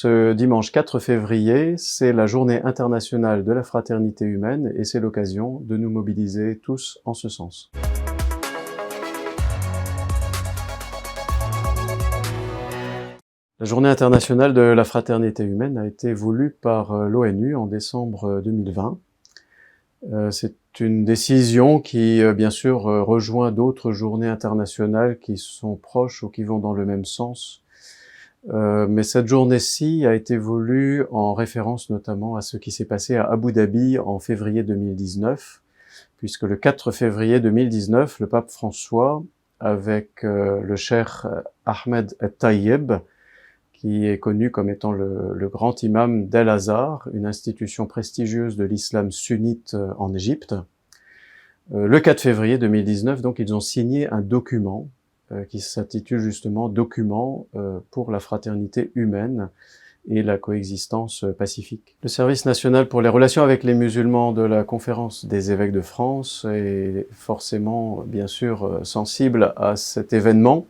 Ce dimanche 4 février, c'est la journée internationale de la fraternité humaine et c'est l'occasion de nous mobiliser tous en ce sens. La journée internationale de la fraternité humaine a été voulue par l'ONU en décembre 2020. C'est une décision qui, bien sûr, rejoint d'autres journées internationales qui sont proches ou qui vont dans le même sens. Mais cette journée-ci a été voulue en référence notamment à ce qui s'est passé à Abu Dhabi en février 2019, puisque le 4 février 2019, le pape François, avec le cheikh Ahmed El-Tayyeb, qui est connu comme étant le grand imam d'Al-Azhar, une institution prestigieuse de l'islam sunnite en Égypte. Le 4 février 2019, donc, ils ont signé un document qui s'intitule justement « Document pour la fraternité humaine et la coexistence pacifique ». Le Service national pour les relations avec les musulmans de la Conférence des évêques de France est forcément, bien sûr, sensible à cet événement,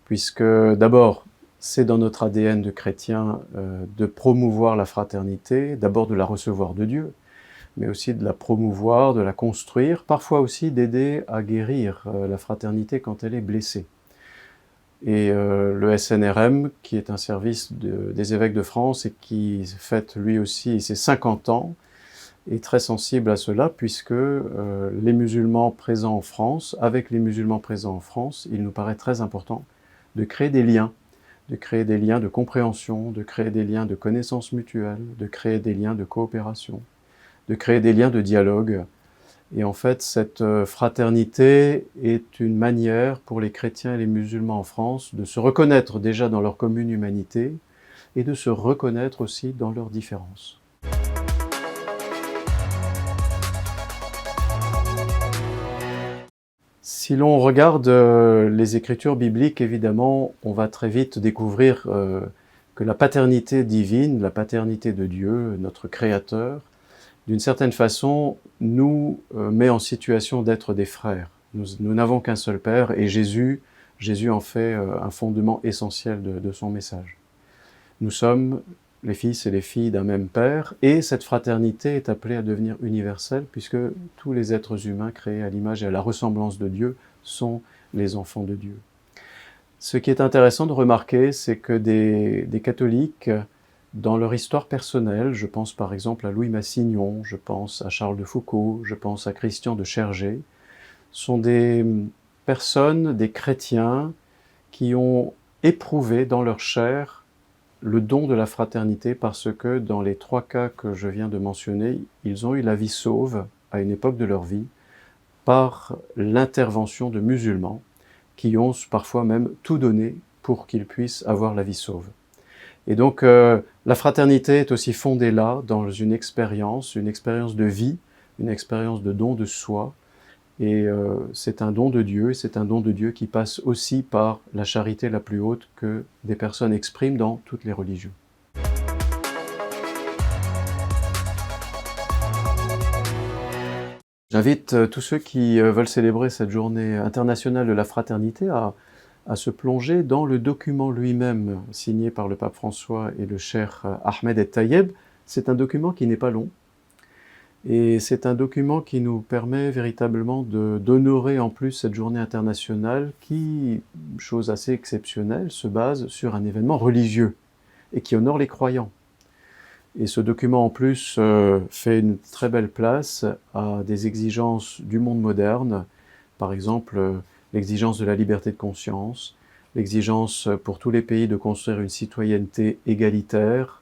puisque d'abord, c'est dans notre ADN de chrétien de promouvoir la fraternité, d'abord de la recevoir de Dieu, mais aussi de la promouvoir, de la construire, parfois aussi d'aider à guérir la fraternité quand elle est blessée. Et le SNRM, qui est un service des évêques de France et qui fête lui aussi ses 50 ans, est très sensible à cela, puisque les musulmans présents en France, avec les musulmans présents en France, il nous paraît très important de créer des liens de compréhension, de créer des liens de connaissance mutuelle, de créer des liens de coopération, de créer des liens de dialogue. Et en fait, cette fraternité est une manière pour les chrétiens et les musulmans en France de se reconnaître déjà dans leur commune humanité et de se reconnaître aussi dans leurs différences. Si l'on regarde les écritures bibliques, évidemment, on va très vite découvrir que la paternité divine, la paternité de Dieu, notre Créateur, d'une certaine façon, nous met en situation d'être des frères. Nous n'avons qu'un seul Père et Jésus en fait un fondement essentiel de son message. Nous sommes les fils et les filles d'un même Père, et cette fraternité est appelée à devenir universelle, puisque tous les êtres humains créés à l'image et à la ressemblance de Dieu sont les enfants de Dieu. Ce qui est intéressant de remarquer, c'est que des catholiques, dans leur histoire personnelle, je pense par exemple à Louis Massignon, je pense à Charles de Foucauld, je pense à Christian de Chergé, sont des personnes, des chrétiens, qui ont éprouvé dans leur chair le don de la fraternité, parce que dans les 3 cas que je viens de mentionner, ils ont eu la vie sauve à une époque de leur vie par l'intervention de musulmans qui ont parfois même tout donné pour qu'ils puissent avoir la vie sauve. Et donc la fraternité est aussi fondée là, dans une expérience de vie, une expérience de don de soi, et c'est un don de Dieu, et c'est un don de Dieu qui passe aussi par la charité la plus haute que des personnes expriment dans toutes les religions. J'invite tous ceux qui veulent célébrer cette journée internationale de la fraternité à se plonger dans le document lui-même signé par le pape François et le cheikh Ahmed El-Tayyeb. C'est un document qui n'est pas long, et c'est un document qui nous permet véritablement d'honorer en plus cette journée internationale qui, chose assez exceptionnelle, se base sur un événement religieux et qui honore les croyants. Et ce document en plus fait une très belle place à des exigences du monde moderne, par exemple l'exigence de la liberté de conscience, l'exigence pour tous les pays de construire une citoyenneté égalitaire.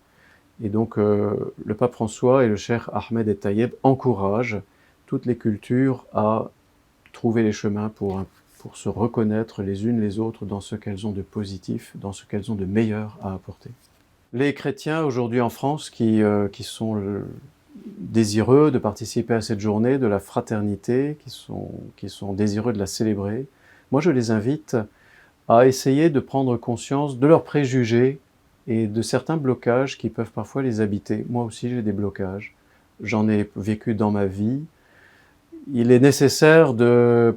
Et donc le pape François et le cheikh Ahmed El-Tayyeb encouragent toutes les cultures à trouver les chemins pour se reconnaître les unes les autres dans ce qu'elles ont de positif, dans ce qu'elles ont de meilleur à apporter. Les chrétiens aujourd'hui en France qui sont désireux de participer à cette journée de la fraternité, qui sont désireux de la célébrer, moi je les invite à essayer de prendre conscience de leurs préjugés et de certains blocages qui peuvent parfois les habiter. Moi aussi j'ai des blocages, j'en ai vécu dans ma vie. Il est nécessaire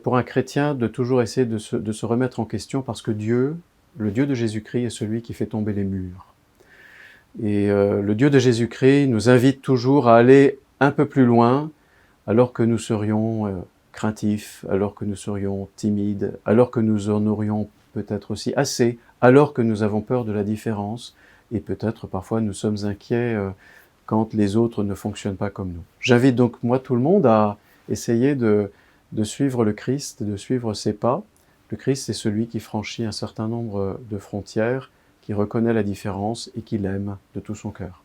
pour un chrétien de toujours essayer de se remettre en question, parce que Dieu, le Dieu de Jésus-Christ, est celui qui fait tomber les murs. Et le Dieu de Jésus-Christ nous invite toujours à aller un peu plus loin, alors que nous serions craintifs, alors que nous serions timides, alors que nous en aurions peut-être aussi assez, alors que nous avons peur de la différence, et peut-être parfois nous sommes inquiets quand les autres ne fonctionnent pas comme nous. J'invite donc moi tout le monde à essayer de suivre le Christ, de suivre ses pas. Le Christ, c'est celui qui franchit un certain nombre de frontières, qui reconnaît la différence et qui l'aime de tout son cœur.